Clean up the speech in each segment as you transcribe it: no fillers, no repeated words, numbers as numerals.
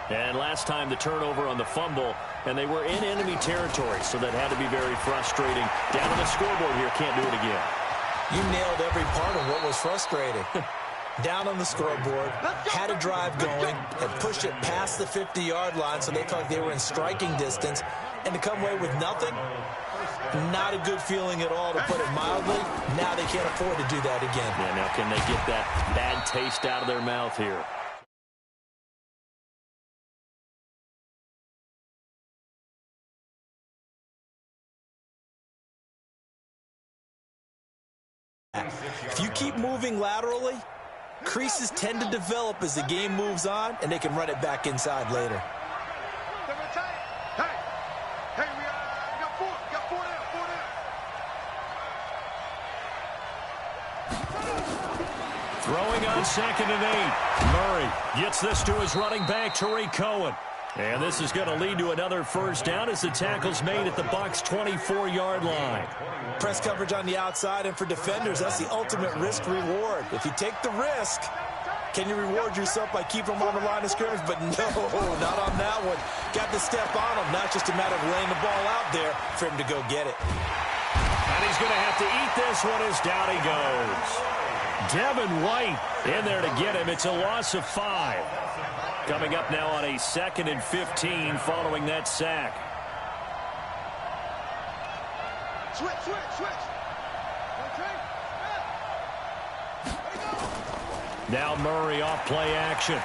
And last time the turnover on the fumble, and they were in enemy territory, so that had to be very frustrating. Down on the scoreboard here, can't do it again. You nailed every part of what was frustrating. Down on the scoreboard, had a drive going, had pushed it past the 50-yard line so they felt like they were in striking distance, and to come away with nothing, not a good feeling at all, to put it mildly. Now they can't afford to do that again. Yeah, now can they get that bad taste out of their mouth here? If you keep moving laterally, creases tend to develop as the game moves on, and they can run it back inside later. Throwing on 2nd and 8. Murray gets this to his running back, Tariq Cohen. And this is going to lead to another first down as the tackle's made at the Bucs' 24-yard line. Press coverage on the outside, and for defenders, that's the ultimate risk-reward. If you take the risk, can you reward yourself by keeping them on the line of scrimmage? But no, not on that one. Got the step on him. Not just a matter of laying the ball out there for him to go get it. And he's going to have to eat this one as down he goes. Devin White in there to get him. It's a loss of 5. Coming up now on a 2nd and 15 following that sack. Switch. Now Murray off play action.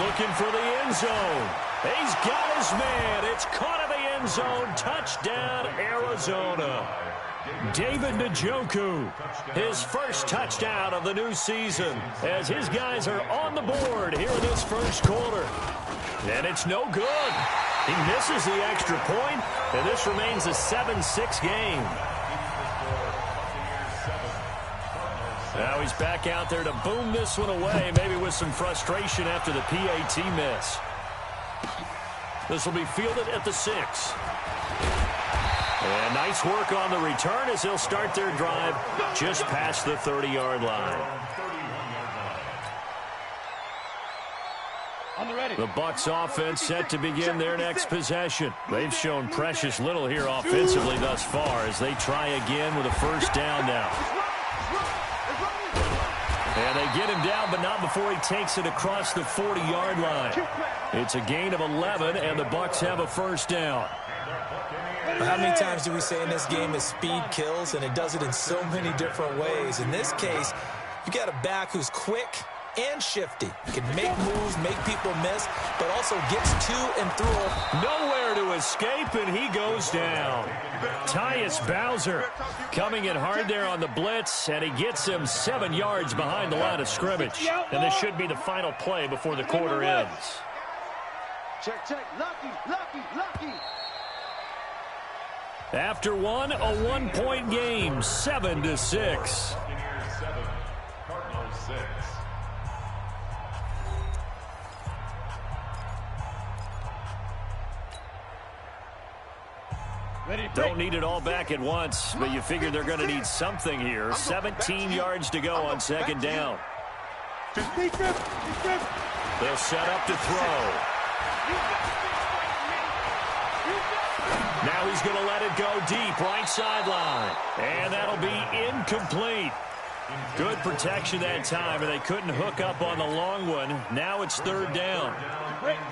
Looking for the end zone. He's got his man. It's caught in the end zone. Touchdown, Arizona. David Njoku, his first touchdown of the new season, as his guys are on the board here in this first quarter. And it's no good. He misses the extra point, and this remains a 7-6 game. Now he's back out there to boom this one away, maybe with some frustration after the PAT miss. This will be fielded at the 6. And nice work on the return as they'll start their drive just past the 30-yard line. The Bucs offense set to begin their next possession. They've shown precious little here offensively thus far as they try again with a first down now. And they get him down, but not before he takes it across the 40-yard line. It's a gain of 11, and the Bucs have a first down. How many times do we say in this game that speed kills, and it does it in so many different ways? In this case, you got a back who's quick and shifty. Can make moves, make people miss, but also gets to and through. Nowhere to escape, and he goes down. Tyus Bowser coming in hard there on the blitz, and he gets him 7 yards behind the line of scrimmage. And this should be the final play before the quarter ends. Check. Lucky. After one, a 1-point game, 7-6. Don't need it all back at once, but you figure they're going to need something here. 17 yards to go on 2nd down. They'll set up to throw. Now he's going to let it go deep, right sideline. And that'll be incomplete. Good protection that time, and they couldn't hook up on the long one. Now it's 3rd down.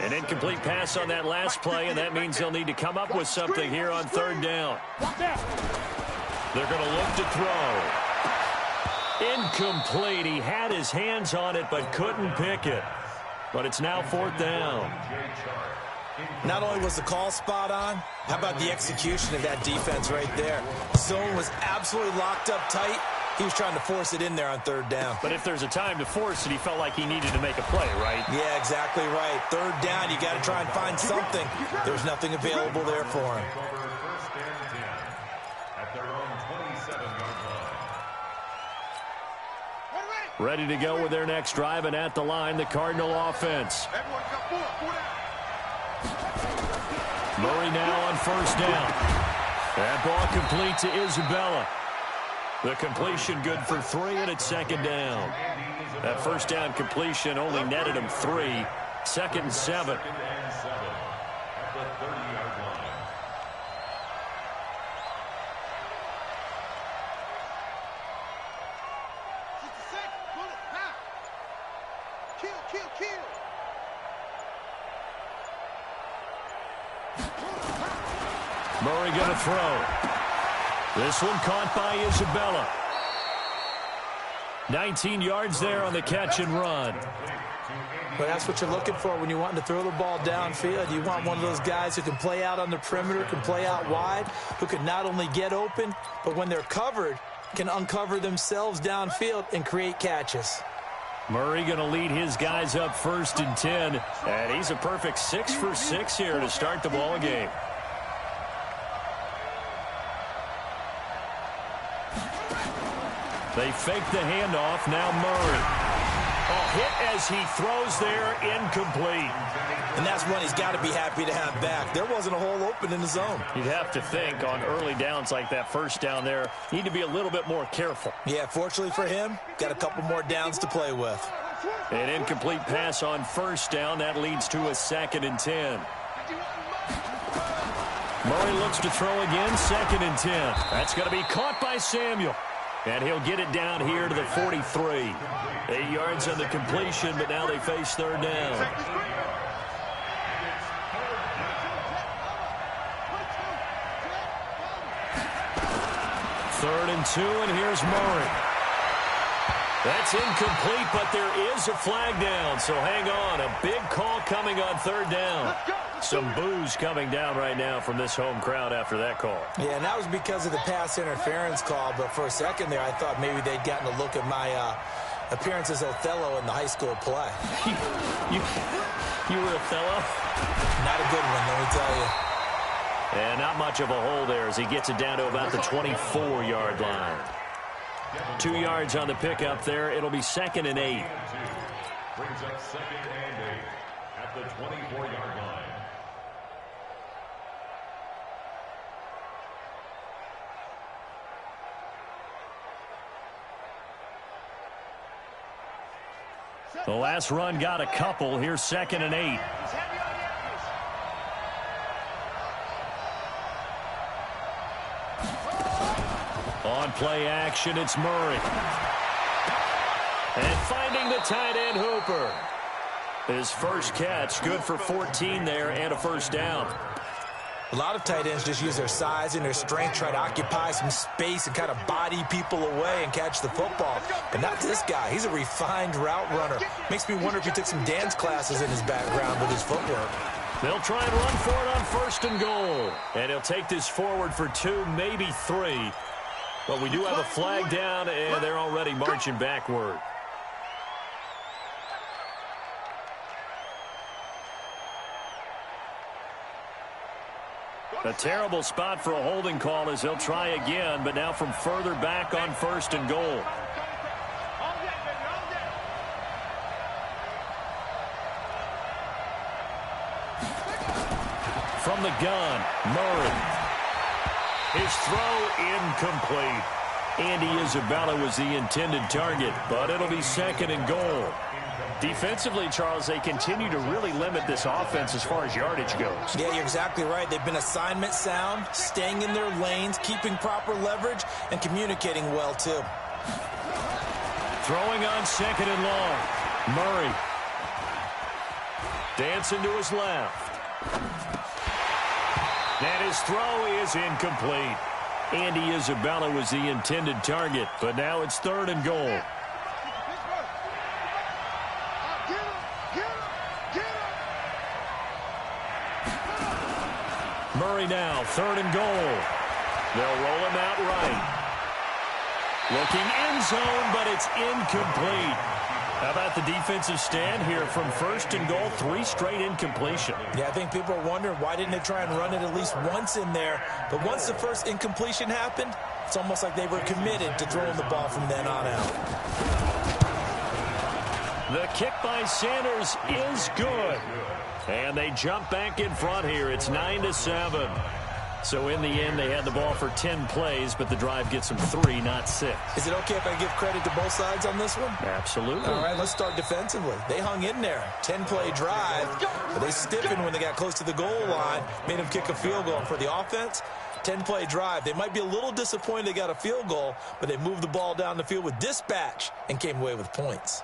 An incomplete pass on that last play, and that means they'll need to come up with something here on 3rd down. They're going to look to throw. Incomplete. He had his hands on it, but couldn't pick it. But it's now 4th down. Not only was the call spot on, how about the execution of that defense right there? Zone was absolutely locked up tight. He was trying to force it in there on 3rd down. But if there's a time to force it, he felt like he needed to make a play, right? Yeah, exactly right. 3rd down, you got to try and find something. There's nothing available there for him. Ready to go with their next drive, and at the line, the Cardinal offense. Murray now on 1st down. That ball complete to Isabella. The completion good for 3, and it's 2nd down. That 1st down completion only netted him 3. 2nd and 7. the 30-yard line. Kill. Murray going to throw. This one caught by Isabella. 19 yards there on the catch and run. But that's what you're looking for when you're wanting to throw the ball downfield. You want one of those guys who can play out on the perimeter, can play out wide, who can not only get open, but when they're covered, can uncover themselves downfield and create catches. Murray going to lead his guys up 1st and 10. And he's a perfect 6 for 6 here to start the ball game. They fake the handoff. Now Murray. A hit as he throws there, incomplete. And that's one he's got to be happy to have back. There wasn't a hole open in the zone. You'd have to think on early downs like that first down there, need to be a little bit more careful. Yeah, fortunately for him, got a couple more downs to play with. An incomplete pass on 1st down. That leads to a 2nd and 10. Murray looks to throw again, 2nd and 10. That's going to be caught by Samuel. And he'll get it down here to the 43. 8 yards on the completion, but now they face 3rd down. 3rd and 2, and here's Murray. That's incomplete, but there is a flag down, so hang on. A big call coming on 3rd down. Some boos coming down right now from this home crowd after that call. Yeah, and that was because of the pass interference call, but for a second there I thought maybe they'd gotten a look at my appearance as Othello in the high school play. You were Othello? Not a good one, let me tell you. And not much of a hole there as he gets it down to about the 24-yard line. 2 yards on the pickup there. It'll be 2nd and 8. Brings up 2nd and 8 at the 24-yard line. The last run got a couple. Here's 2nd and 8. On play action, it's Murray. And finding the tight end Hooper. His first catch, good for 14 there and a 1st down. A lot of tight ends just use their size and their strength, try to occupy some space and kind of body people away and catch the football. But not this guy. He's a refined route runner. Makes me wonder if he took some dance classes in his background with his footwork. They'll try and run for it on 1st and goal. And he'll take this forward for 2, maybe 3. But we do have a flag down, and they're already marching backward. A terrible spot for a holding call as he'll try again, but now from further back on 1st and goal. From the gun, Murray. His throw incomplete. Andy Isabella was the intended target, but it'll be 2nd and goal. Defensively, Charles, they continue to really limit this offense as far as yardage goes. Yeah, you're exactly right. They've been assignment sound, staying in their lanes, keeping proper leverage, and communicating well, too. Throwing on 2nd and long. Murray. Dancing to his left. And his throw is incomplete. Andy Isabella was the intended target, but now it's 3rd and goal. Murray now, 3rd and goal. They'll roll him out right. Looking end zone, but it's incomplete. How about the defensive stand here from 1st and goal, 3 straight incompletion. Yeah, I think people are wondering why didn't they try and run it at least once in there. But once the first incompletion happened, it's almost like they were committed to throwing the ball from then on out. The kick by Sanders is good. And they jump back in front here. It's 9-7. So in the end, they had the ball for 10 plays, but the drive gets them 3, not 6. Is it okay if I give credit to both sides on this one? Absolutely. All right, let's start defensively. They hung in there. 10-play drive, but they stiffened when they got close to the goal line, made them kick a field goal. And for the offense, 10-play drive. They might be a little disappointed they got a field goal, but they moved the ball down the field with dispatch and came away with points.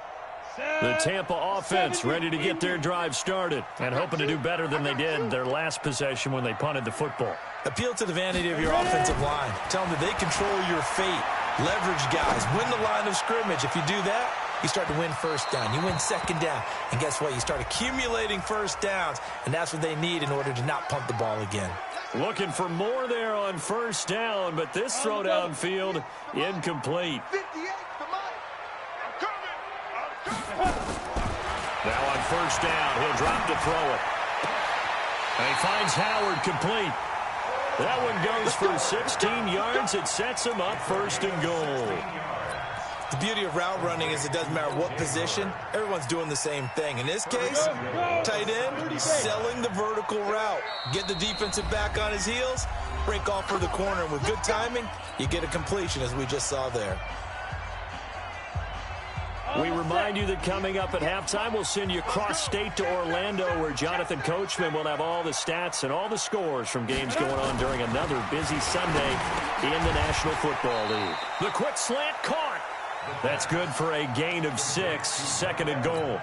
The Tampa offense ready to get their drive started and hoping to do better than they did their last possession when they punted the football. Appeal to the vanity of your offensive line. Tell them that they control your fate. Leverage guys. Win the line of scrimmage. If you do that, you start to win first down. You win second down. And guess what? You start accumulating first downs, and that's what they need in order to not punt the ball again. Looking for more there on first down, but this throw downfield incomplete. 58 for Mike. I'm coming. Now on first down, he'll drop to throw it. And he finds Howard complete. That one goes for 16 yards. It sets him up first and goal. The beauty of route running is it doesn't matter what position, everyone's doing the same thing. In this case, tight end, selling the vertical route. Get the defensive back on his heels, break off for the corner. And with good timing, you get a completion, as we just saw there. We remind you that coming up at halftime, we'll send you cross-state to Orlando, where Jonathan Coachman will have all the stats and all the scores from games going on during another busy Sunday in the National Football League. The quick slant caught. That's good for a gain of 6, second and goal.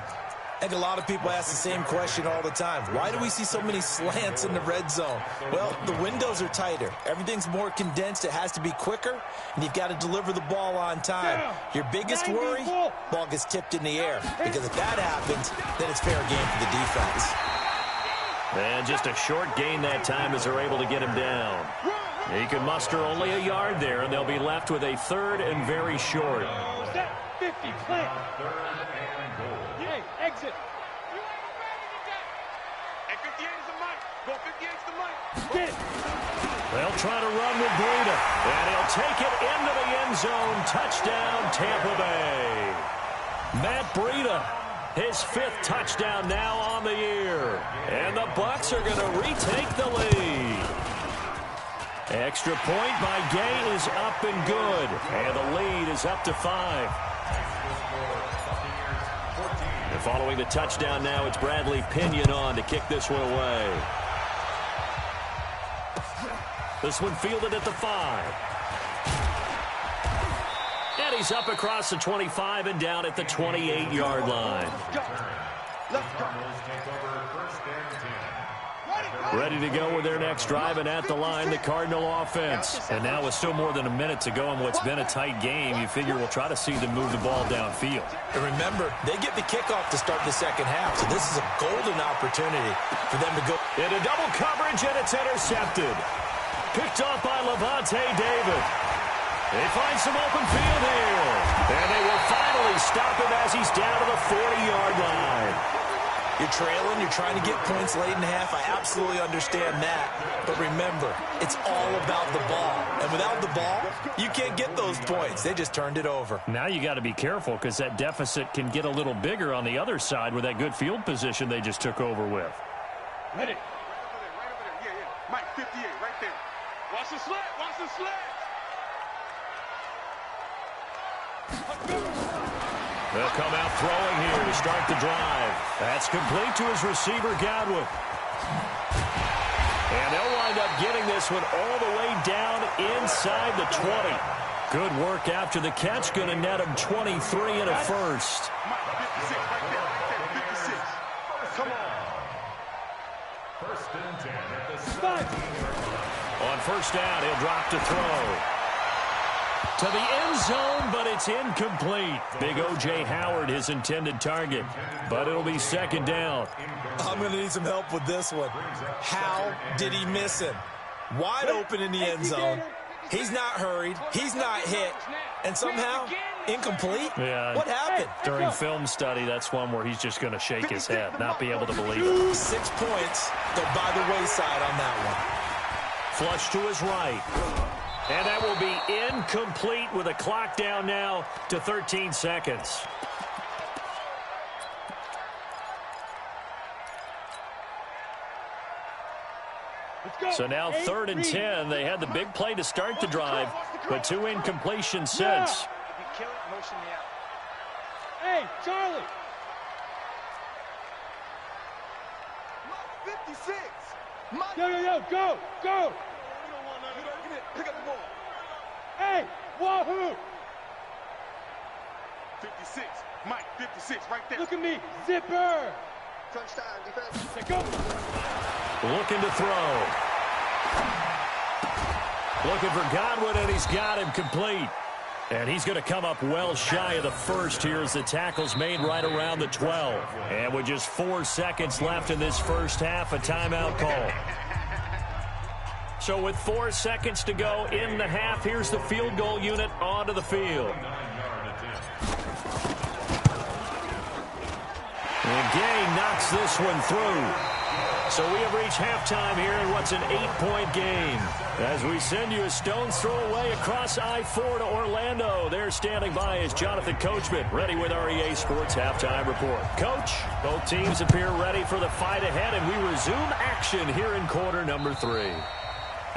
I think a lot of people ask the same question all the time. Why do we see so many slants in the red zone? Well, the windows are tighter. Everything's more condensed. It has to be quicker, and you've got to deliver the ball on time. Your biggest worry, ball gets tipped in the air. Because if that happens, then it's fair game for the defense. And just a short gain that time as they're able to get him down. He can muster only a yard there, and they'll be left with a third and very short. 50, plant. Hey, exit. Hey, 58 is the mic. Go 58 is the mic. Get. They'll try to run with Breida, and he'll take it into the end zone. Touchdown, Tampa Bay. Matt Breida, his 5th touchdown now on the year. And the Bucs are going to retake the lead. Extra point by Gay is up and good. And the lead is up to 5. And following the touchdown now, it's Bradley Pinion on to kick this one away. This one fielded at the 5. And he's up across the 25 and down at the 28-yard line. Let's go. Ready to go with their next drive, and at the line, the Cardinal offense. And now with still more than a minute to go in what's been a tight game, you figure we'll try to see them move the ball downfield. And remember, they get the kickoff to start the second half, so this is a golden opportunity for them to go. Into double coverage, and it's intercepted. Picked off by Levante David. They find some open field here. And they will finally stop him as he's down to the 40-yard line. You're trailing, you're trying to get points late in the half. I absolutely understand that. But remember, it's all about the ball. And without the ball, you can't get those points. They just turned it over. Now you got to be careful because that deficit can get a little bigger on the other side with that good field position they just took over with. Ready. Right over there. Yeah. Mike, 58, right there. Watch the slant. Watch the slant. They'll come out throwing here to start the drive. That's complete to his receiver, Godwin. And they'll wind up getting this one all the way down inside the 20. Good work after the catch. Going to net him 23 and a first. Mike, 56, right there. 56. Come on. First and 10 at the 17. On first down, he'll drop to throw. To the end zone, but it's incomplete. Big O.J. Howard, his intended target. But it'll be second down. I'm going to need some help with this one. How did he miss him? Wide open in the end zone. He's not hurried. He's not hit. And somehow, incomplete? Yeah. What happened? During film study, that's one where he's just going to shake his head, not be able to believe it. 6 points go by the wayside on that one. Flush to his right. And that will be incomplete with a clock down now to 13 seconds. So now 3rd and 10. They had the big play to start the drive, but 2 incompletions since. Hey, Charlie. 56. Yo, go. Pick up the ball. Hey, wahoo. 56. Mike, 56, right there. Look at me, zipper. Touchdown, defense. Let's go. Looking to throw. Looking for Godwin, and he's got him complete. And he's going to come up well shy of the first here as the tackle's made right around the 12. And with just 4 seconds left in this first half, a timeout call. So with 4 seconds to go in the half, here's the field goal unit onto the field. And Gay knocks this one through. So we have reached halftime here in what's an 8-point game. As we send you a stone's throw away across I-4 to Orlando. There standing by is Jonathan Coachman, ready with our EA Sports Halftime Report. Coach, both teams appear ready for the fight ahead, and we resume action here in quarter number 3.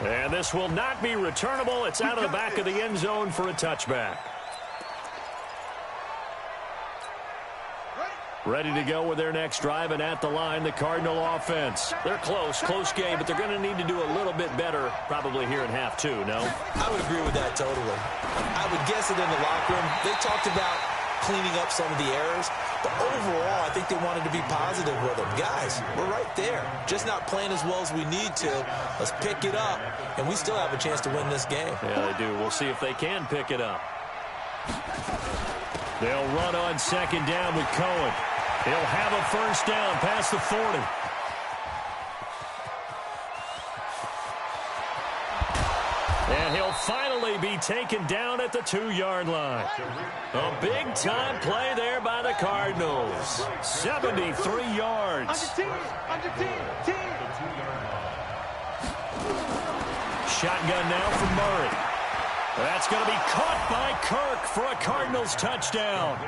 And this will not be returnable. It's out of the back of the end zone for a touchback. Ready to go with their next drive, and at the line, the Cardinal offense. They're close game, but they're going to need to do a little bit better probably here in half 2, no? I would agree with that totally. I would guess it in the locker room. They talked about cleaning up some of the errors, but overall, I think they wanted to be positive with them. Guys, we're right there. Just not playing as well as we need to. Let's pick it up, and we still have a chance to win this game. Yeah, they do. We'll see if they can pick it up. They'll run on 2nd down with Cohen. He'll have a first down past the 40. And he'll finally be taken down at the 2-yard line. A big-time play there by the Cardinals. 73 yards. Under 10. Shotgun now from Murray. That's going to be caught by Kirk for a Cardinals touchdown.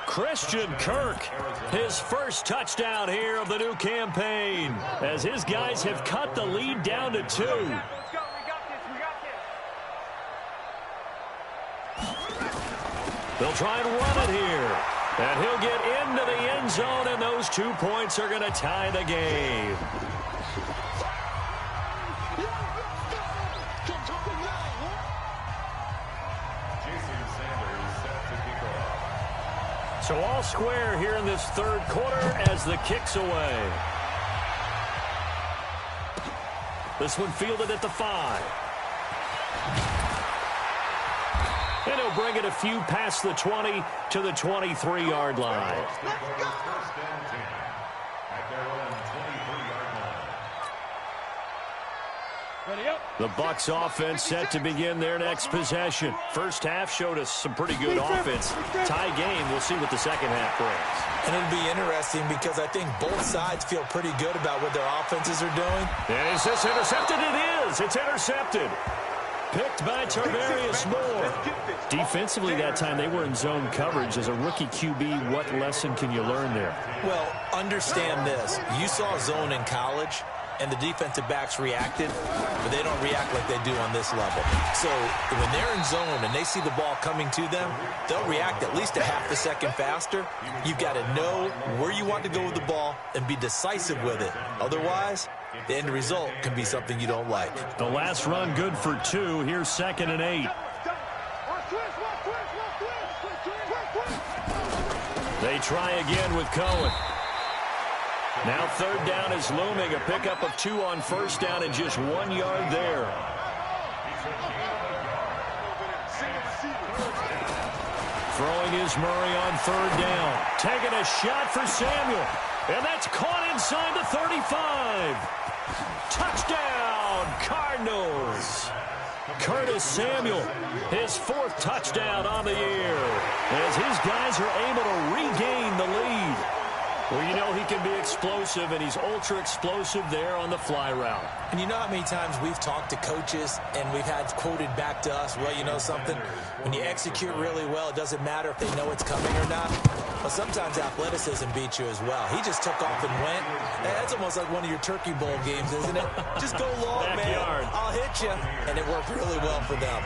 Christian Kirk, his first touchdown here of the new campaign, as his guys have cut the lead down to 2. They'll try and run it here. And he'll get into the end zone, and those 2 points are going to tie the game. So all square here in this 3rd quarter as the kick's away. This one fielded at the 5. And he'll bring it a few past the 20 to the 23-yard line. The Bucs offense set to begin their next possession. First half showed us some pretty good offense. Tie game. We'll see what the second half brings. And it'll be interesting because I think both sides feel pretty good about what their offenses are doing. And is this intercepted? It is. It's intercepted. Picked by Tarvarius Moore. Defensively that time, they were in zone coverage. As a rookie QB, what lesson can you learn there? Well, understand this. You saw zone in college, and the defensive backs reacted, but they don't react like they do on this level. So when they're in zone and they see the ball coming to them, they'll react at least a half a second faster. You've got to know where you want to go with the ball and be decisive with it. Otherwise, the end result can be something you don't like. The last run good for 2. Here's 2nd and 8. They try again with Cohen. Now 3rd down is looming. A pickup of 2 on 1st down and just 1 yard there. Throwing is Murray on 3rd down. Taking a shot for Samuel. And that's caught inside the 35. Touchdown, Cardinals. Curtis Samuel, his 4th touchdown on the year, as his guys are able to regain the lead. Well, you know he can be explosive, and he's ultra-explosive there on the fly route. And you know how many times we've talked to coaches, and we've had quoted back to us, well, you know something? When you execute really well, it doesn't matter if they know it's coming or not. But sometimes athleticism beats you as well. He just took off and went. That's almost like one of your Turkey Bowl games, isn't it? Just go long, Backyard. man. I'll hit you. And it worked really well for them.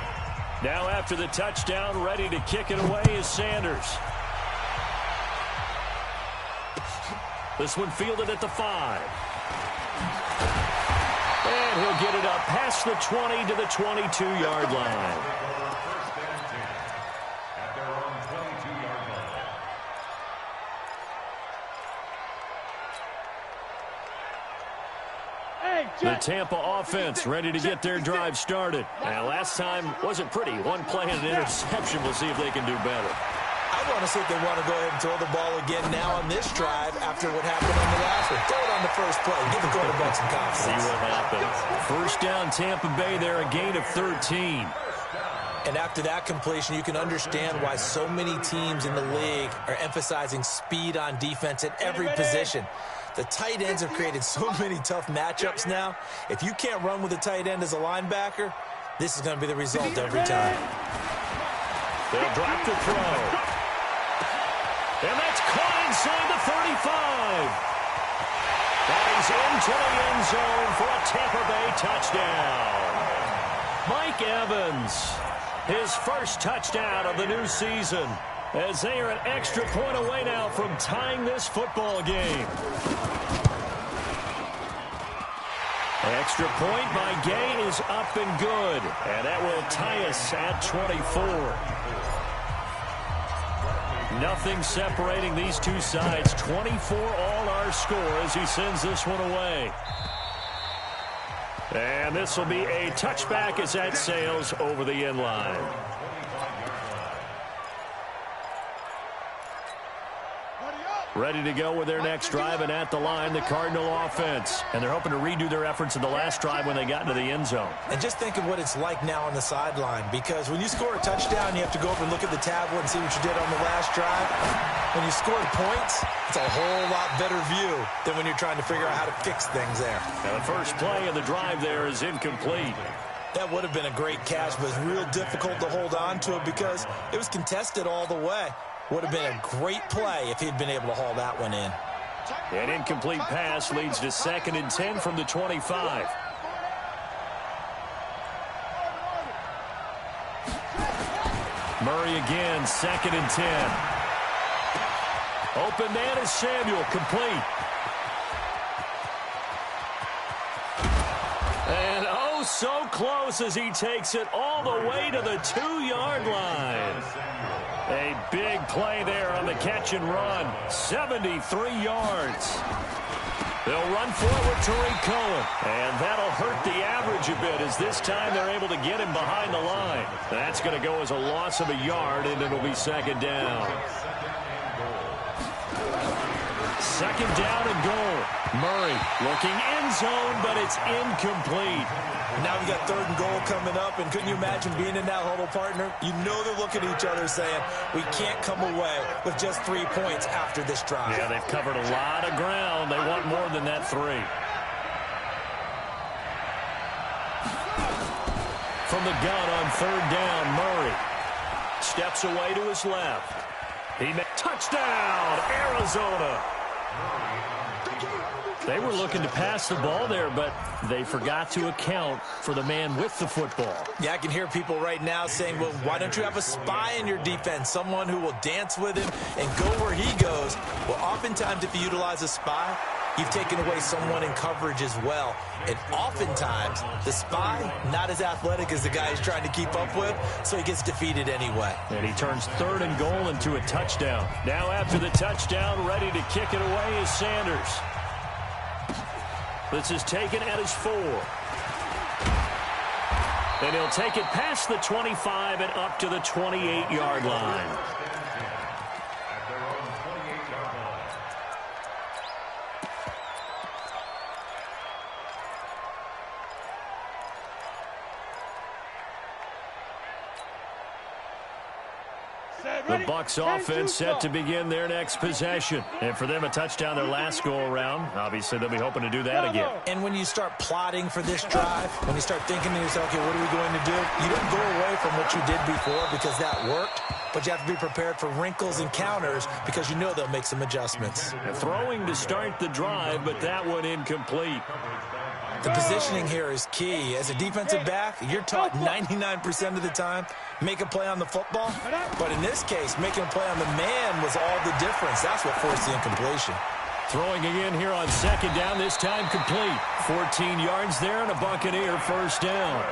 Now after the touchdown, ready to kick it away is Sanders. This one fielded at the 5. And he'll get it up past the 20 to the 22-yard line. The Tampa offense ready to get their drive started. Now, last time wasn't pretty. One play and an interception. We'll see if they can do better. I want to see if they want to go ahead and throw the ball again now on this drive after what happened on the last one. Throw it on the first play. Give the quarterback some confidence. See what happens. First down, Tampa Bay there, a gain of 13. And after that completion, you can understand why so many teams in the league are emphasizing speed on defense at every position. The tight ends have created so many tough matchups now. If you can't run with a tight end as a linebacker, this is going to be the result every time. They'll drop the throw. And that's caught inside the 35. That is into the end zone for a Tampa Bay touchdown. Mike Evans, his first touchdown of the new season, as they are an extra point away now from tying this football game. Extra point by Gay is up and good, and that will tie us at 24. Nothing separating these two sides. 24 all our score as he sends this one away. And this will be a touchback as that sails over the end line. Ready to go with their next drive, and at the line, the Cardinal offense. And they're hoping to redo their efforts in the last drive when they got into the end zone. And just think of what it's like now on the sideline, because when you score a touchdown, you have to go over and look at the tablet and see what you did on the last drive. When you scored points, it's a whole lot better view than when you're trying to figure out how to fix things there. Now, the first play of the drive there is incomplete. That would have been a great catch, but it's real difficult to hold on to it because it was contested all the way. Would have been a great play if he'd been able to haul that one in. An incomplete pass leads to 2nd and 10 from the 25. Murray again, 2nd and 10. Open man is Samuel, complete. And oh, so close as he takes it all the way to the 2-yard line. A big play there on the catch and run. 73 yards. They'll run forward to Cohen. And that'll hurt the average a bit as this time they're able to get him behind the line. That's going to go as a loss of a yard, and it'll be 2nd down. 2nd down and goal. Murray looking end zone, but it's incomplete. Now we got 3rd and goal coming up, and couldn't you imagine being in that huddle, partner? You know they're looking at each other saying, we can't come away with just 3 points after this drive. Yeah, they've covered a lot of ground. They want more than that 3. From the gun on 3rd down, Murray steps away to his left. He made touchdown, Arizona. They were looking to pass the ball there, but they forgot to account for the man with the football. Yeah, I can hear people right now saying, well, why don't you have a spy in your defense, someone who will dance with him and go where he goes? Well, oftentimes if you utilize a spy, you've taken away someone in coverage as well. And oftentimes, the spy, not as athletic as the guy he's trying to keep up with, so he gets defeated anyway. And he turns 3rd and goal into a touchdown. Now after the touchdown, ready to kick it away is Sanders. This is taken at his 4. And he'll take it past the 25 and up to the 28-yard line. The Bucs offense set to begin their next possession. And for them, a touchdown their last go-around. Obviously, they'll be hoping to do that again. And when you start plotting for this drive, when you start thinking to yourself, okay, what are we going to do? You don't go away from what you did before because that worked, but you have to be prepared for wrinkles and counters because you know they'll make some adjustments. Throwing to start the drive, but that one incomplete. The positioning here is key. As a defensive back, you're taught 99% of the time, make a play on the football. But in this case, making a play on the man was all the difference. That's what forced the incompletion. Throwing again here on second down, this time complete. 14 yards there and a Buccaneer first down.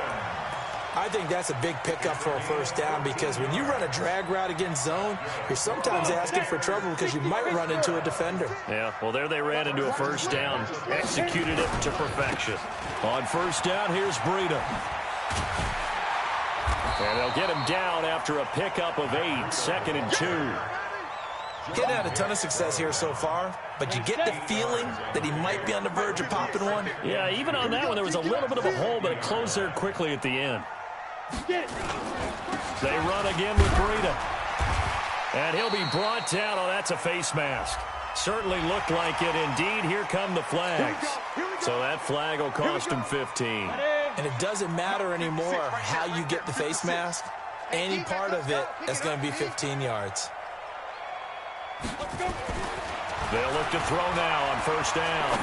I think that's a big pickup for a first down because when you run a drag route against zone, you're sometimes asking for trouble because you might run into a defender. Yeah, well, there they ran into a first down. Executed it to perfection. On first down, here's Breida. And they'll get him down after a pickup of 8, 2nd and 2. Getting had a ton of success here so far, but you get the feeling that he might be on the verge of popping one. Yeah, even on that one, there was a little bit of a hole, but it closed there quickly at the end. They run again with Breida. And he'll be brought down. Oh, that's a face mask. Certainly looked like it. Indeed, here come the flags. So that flag will cost him 15. And it doesn't matter anymore how you get the face mask. Any part of it is going to be 15 yards. They'll look to throw now on first down.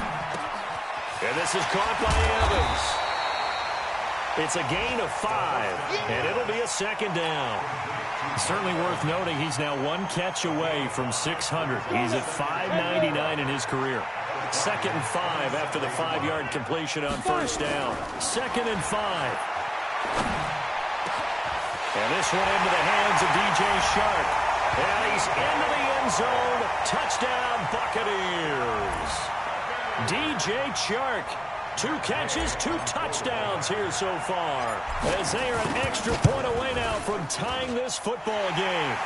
And this is caught by Evans. It's a gain of 5, and it'll be a second down. Certainly worth noting he's now 1 catch away from 600. He's at 599 in his career. 2nd and 5 after the 5-yard completion on first down. 2nd and 5. And this one into the hands of DJ Shark. And he's into the end zone. Touchdown, Buccaneers. DJ Shark. 2 catches, 2 touchdowns here so far. As they are an extra point away now from tying this football game.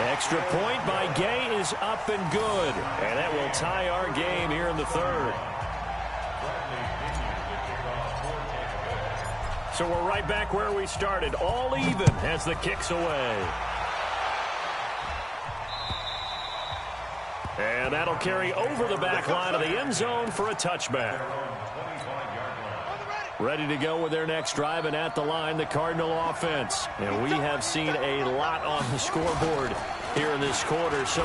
Extra point by Gay is up and good. And that will tie our game here in the 3rd. So we're right back where we started. All even as the kick's away. And that'll carry over the back line of the end zone for a touchback. Ready to go with their next drive, and at the line, the Cardinal offense. And we have seen a lot on the scoreboard here in this quarter. So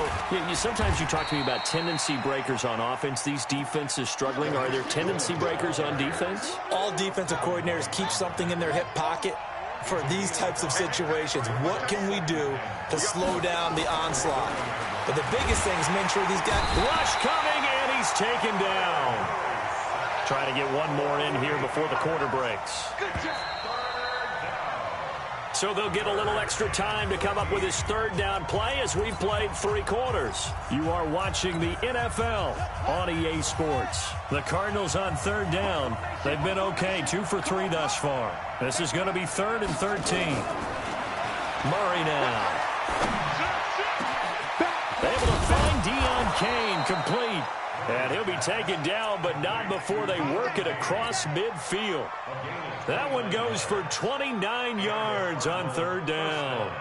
sometimes you talk to me about tendency breakers on offense. These defenses struggling. Are there tendency breakers on defense? All defensive coordinators keep something in their hip pocket for these types of situations. What can we do to slow down the onslaught? But the biggest thing is make sure these guys... Rush coming, and he's taken down. Trying to get one more in here before the quarter breaks. So they'll get a little extra time to come up with his 3rd down play as we've played 3 quarters. You are watching the NFL on EA Sports. The Cardinals on 3rd down. They've been okay, 2 for 3 thus far. This is going to be 3rd and 13. Murray now. Able to find Deion Kane, complete. And he'll be taken down, but not before they work it across midfield. That one goes for 29 yards on 3rd down.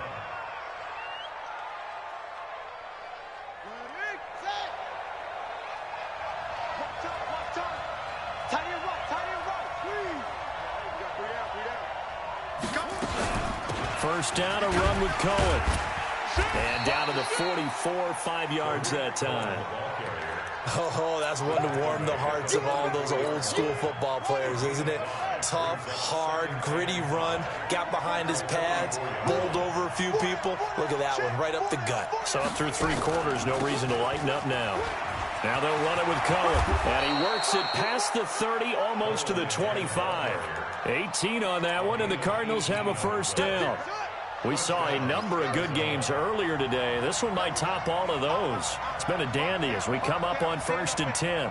First down, a run with Cohen. And down to the 44, 5 yards that time. Oh, that's one to warm the hearts of all those old school football players, isn't it? Tough, hard, gritty run, got behind his pads, bowled over a few people. Look at that one, right up the gut. So through 3 quarters, no reason to lighten up now. Now they'll run it with Cohen. And he works it past the 30, almost to the 25. 18 on that one, and the Cardinals have a first down. We saw a number of good games earlier today. This one might top all of those. It's been a dandy as we come up on 1st and 10.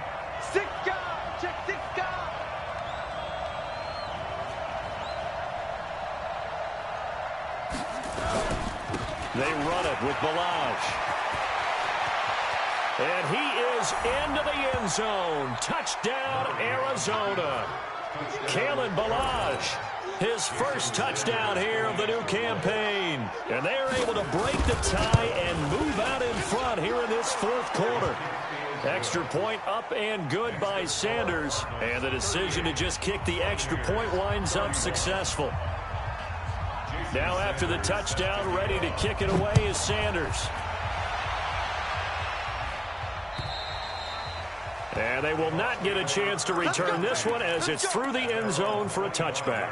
They run it with Balaj. And he is into the end zone. Touchdown, Arizona. Kalen Balaj. his first touchdown here of the new campaign. And they're able to break the tie and move out in front here in this fourth quarter. Extra point up and good by Sanders. And the decision to just kick the extra point winds up successful. Now after the touchdown, ready to kick it away is Sanders. And they will not get a chance to return this one as it's through the end zone for a touchback.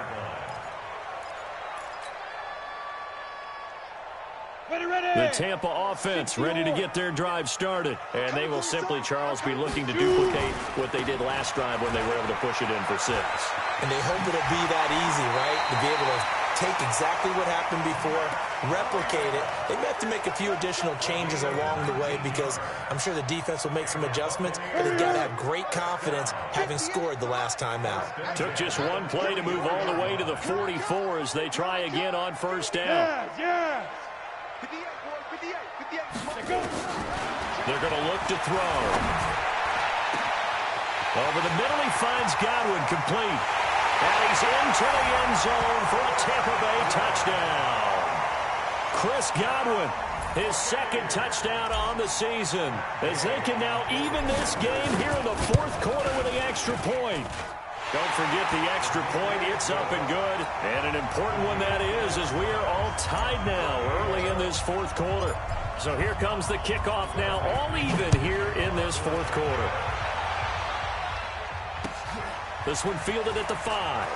The Tampa offense ready to get their drive started. And they will simply, Charles, be looking to duplicate what they did last drive when they were able to push it in for 6. And they hope it'll be that easy, right? To be able to take exactly what happened before, replicate it. They may have to make a few additional changes along the way because I'm sure the defense will make some adjustments, but they've got to have great confidence having scored the last time out. Took just one play to move all the way to the 44 as they try again on first down. They're going to look to throw. Over the middle, he finds Godwin complete. And he's into the end zone for a Tampa Bay touchdown. Chris Godwin, his second touchdown on the season, as they can now even this game here in the fourth quarter with the extra point. Don't forget the extra point. It's up and good. And an important one that is, as we are all tied now early in this fourth quarter. So here comes the kickoff now, all even here in this fourth quarter. This one fielded at the 5.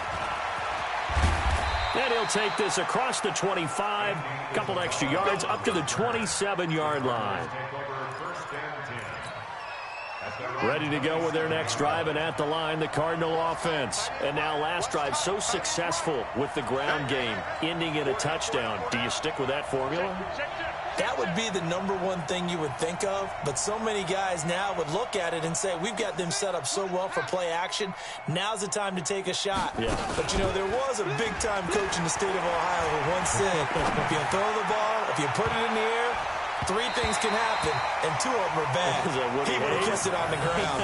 And he'll take this across the 25, couple extra yards up to the 27-yard line. Ready to go with their next drive, and at the line, the Cardinal offense. And now last drive so successful with the ground game, ending in a touchdown. Do you stick with that formula? That would be the #1 thing you would think of, but so many guys now would look at it and say, we've got them set up so well for play action, now's the time to take a shot. Yeah. But, you know, there was a big-time coach in the state of Ohio who once said, if you throw the ball, if you put it in the air, 3 things can happen, and 2 of them are bad. He would have kissed it on the ground.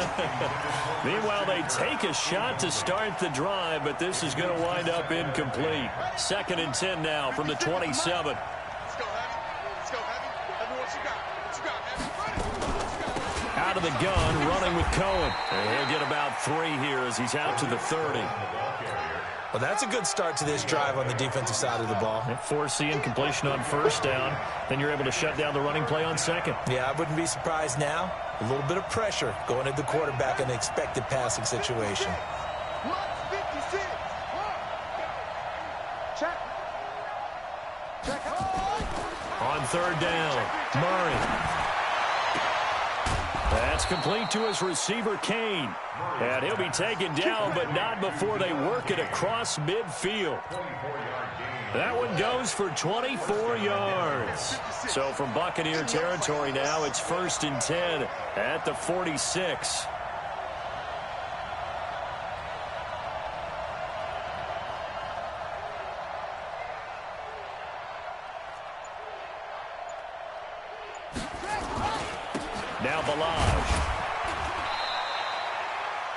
Meanwhile, they take a shot to start the drive, but this is going to wind up incomplete. 2nd and 10 now from the 27. Out of the gun, running with Cohen. And he'll get about 3 here as he's out to the 30. Well, that's a good start to this drive on the defensive side of the ball. Force the incompletion on first down. Then you're able to shut down the running play on second. Yeah, I wouldn't be surprised now. A little bit of pressure going at the quarterback in the expected passing situation. On 3rd down, Murray. That's complete to his receiver, Kane. And he'll be taken down, but not before they work it across midfield. That one goes for 24 yards. So from Buccaneer territory now, it's 1st and 10 at the 46. Now Balaj.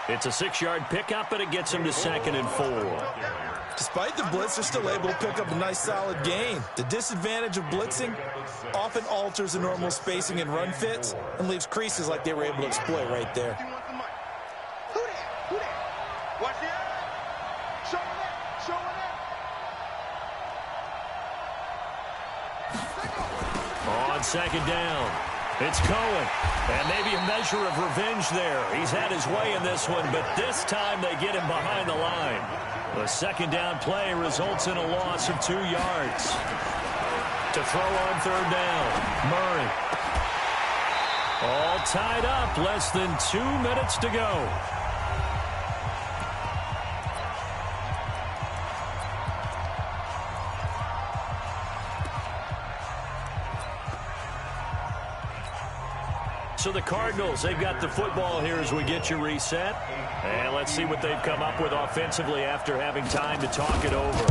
It's a 6-yard pickup, and it gets him to 2nd and 4. Despite the blitz, they're still able to pick up a nice, solid gain. The disadvantage of blitzing often alters the normal spacing and run fits and leaves creases like they were able to exploit right there. Watch the eye. Show it up. On 2nd down, it's Cohen. And maybe a measure of revenge there. He's had his way in this one, but this time they get him behind the line. The 2nd down play results in a loss of 2 yards. To throw on 3rd down, Murray. All tied up, less than 2 minutes to go. So the Cardinals, they've got the football here as we get you reset. And let's see what they've come up with offensively after having time to talk it over.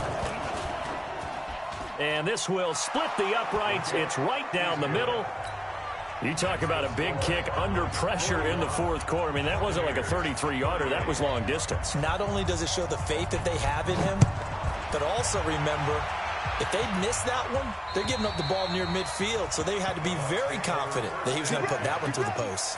And this will split the uprights. It's right down the middle. You talk about a big kick under pressure in the fourth quarter. I mean, that wasn't like a 33-yarder. That was long distance. Not only does it show the faith that they have in him, But also remember, if they miss that one, they're giving up the ball near midfield, so they had to be very confident that he was going to put that one through the post.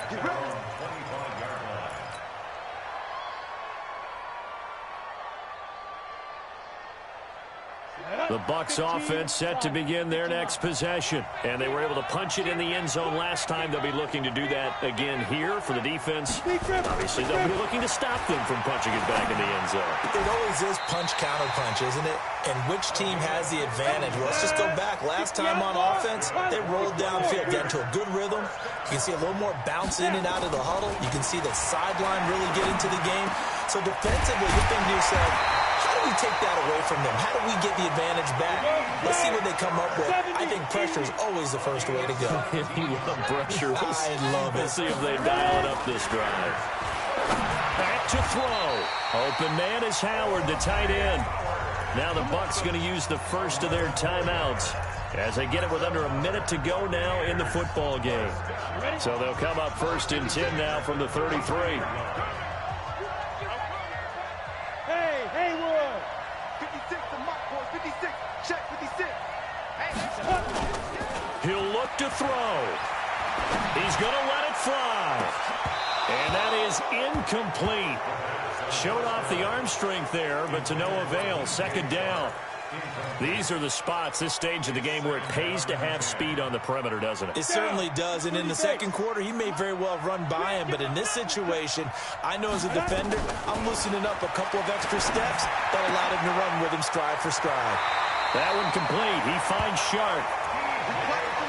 The Bucs offense set to begin their next possession. And they were able to punch it in the end zone last time. They'll be looking to do that again here for the defense. Obviously, they'll be looking to stop them from punching it back in the end zone. It always is punch-counter-punch, isn't it? And which team has the advantage? Well, let's just go back. Last time on offense, they rolled downfield, got into a good rhythm. You can see a little more bounce in and out of the huddle. You can see the sideline really get into the game. So defensively, you're thinking to yourself, how do we take that away from them? How do we get the advantage back? Let's see what they come up with. I think pressure is always the first way to go. You love pressure. I love it. We'll see if they dial it up this drive. Back to throw. Open man is Howard, the tight end. Now the Bucs going to use the first of their timeouts as they get it with under a minute to go now in the football game. So they'll come up 1st and 10 now from the 33. Hey, Haywood! 56, the mark, boy. 56. Check 56. He'll look to throw. He's going to let it fly. And that is incomplete. Showed off the arm strength there, but to no avail. 2nd down. These are the spots, this stage of the game, where it pays to have speed on the perimeter, doesn't it? It certainly does, and in the second quarter, he may very well have run by him, but in this situation, I know as a defender, I'm loosening up a couple of extra steps that allowed him to run with him stride for stride. That one complete. He finds Sharp.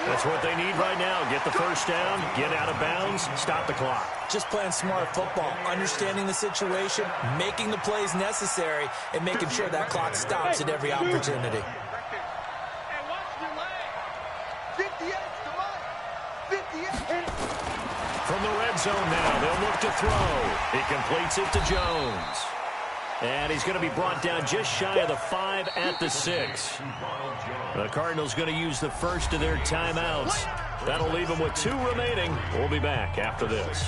That's what they need right now. Get the first down, get out of bounds, stop the clock. Just playing smart football, understanding the situation, making the plays necessary, and making sure that clock stops at every opportunity. Hey, watch your leg. 58, the mark. 58. From the red zone now, they'll look to throw. He completes it to Jones. And he's going to be brought down just shy of the 5 at the 6. The Cardinals going to use the first of their timeouts. That'll leave them with 2 remaining. We'll be back after this.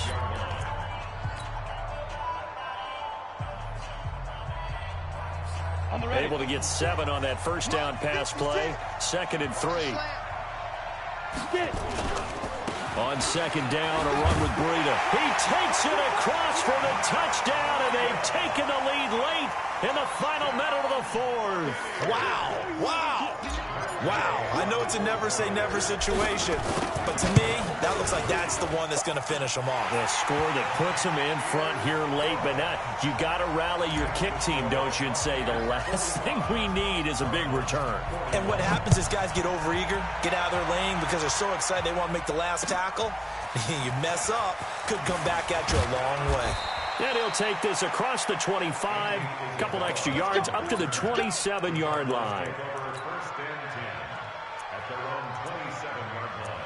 Able to get 7 on that first down pass play. 2nd and 3. On 2nd down, a run with Breida. He takes it across for the touchdown, and they've taken the lead late in the final minute of the 4th. Wow, wow, wow. I know it's a never-say-never situation, but to me, that looks like that's the one that's going to finish them off. The score that puts them in front here late, but now you got to rally your kick team, don't you, and say the last thing we need is a big return. And what happens is guys get overeager, get out of their lane because they're so excited they want to make the last tackle. You mess up, could come back at you a long way. And he'll take this across the 25, couple extra yards up to the 27-yard line. 1st and 10 at their own 27-yard line.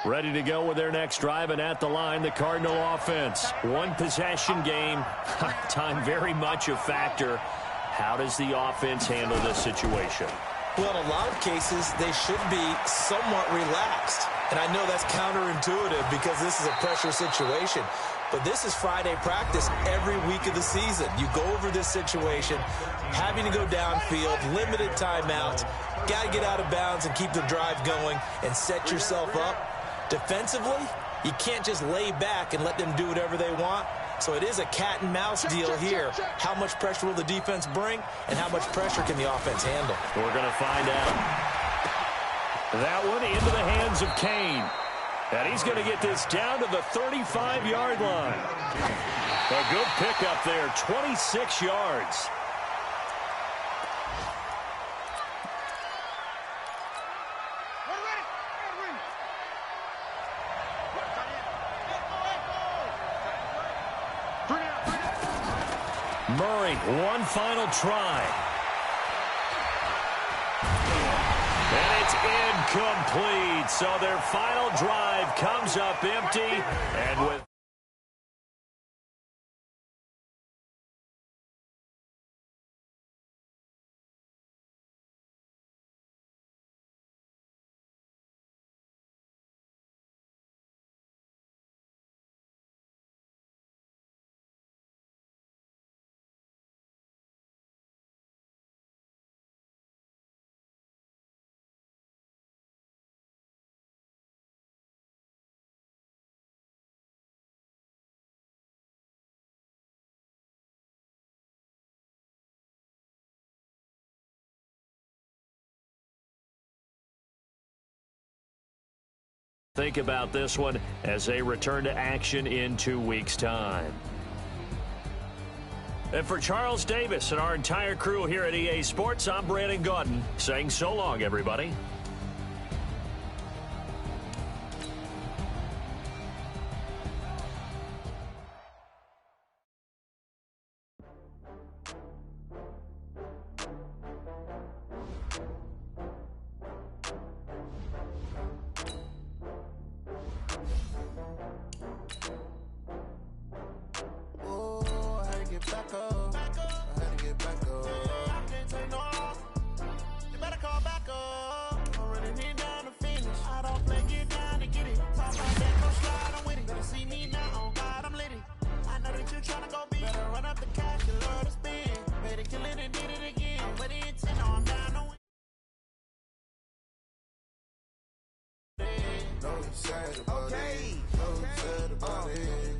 Ready to go with their next drive, and at the line, the Cardinal offense. One possession game, time very much a factor. How does the offense handle this situation? Well, in a lot of cases, they should be somewhat relaxed. And I know that's counterintuitive because this is a pressure situation. But this is Friday practice every week of the season. You go over this situation, having to go downfield, limited timeouts, got to get out of bounds and keep the drive going and set yourself up. Defensively, you can't just lay back and let them do whatever they want. So it is a cat and mouse deal here. How much pressure will the defense bring, and how much pressure can the offense handle? We're going to find out. That one into the hands of Kane. And he's going to get this down to the 35-yard line. A good pickup there, 26 yards. Murray, one final try. And it's incomplete. So their final drive comes up empty. And with Think about this one as they return to action in 2 weeks' time. And for Charles Davis and our entire crew here at EA Sports, I'm Brandon Gaudin saying so long, everybody.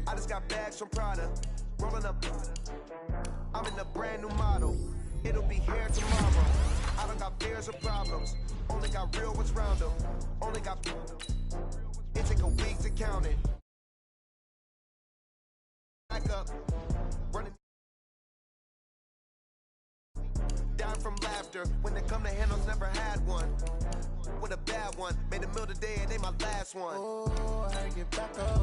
I just got bags from Prada, rolling up. I'm in a brand new model. It'll be here tomorrow. I don't got fears or problems. Only got real ones round them. Only got. It take a week to count it. Back up, running. Down from laughter. When it come to handles, never had one. With a bad one, made a meal today and they my last one. Oh, I get back up.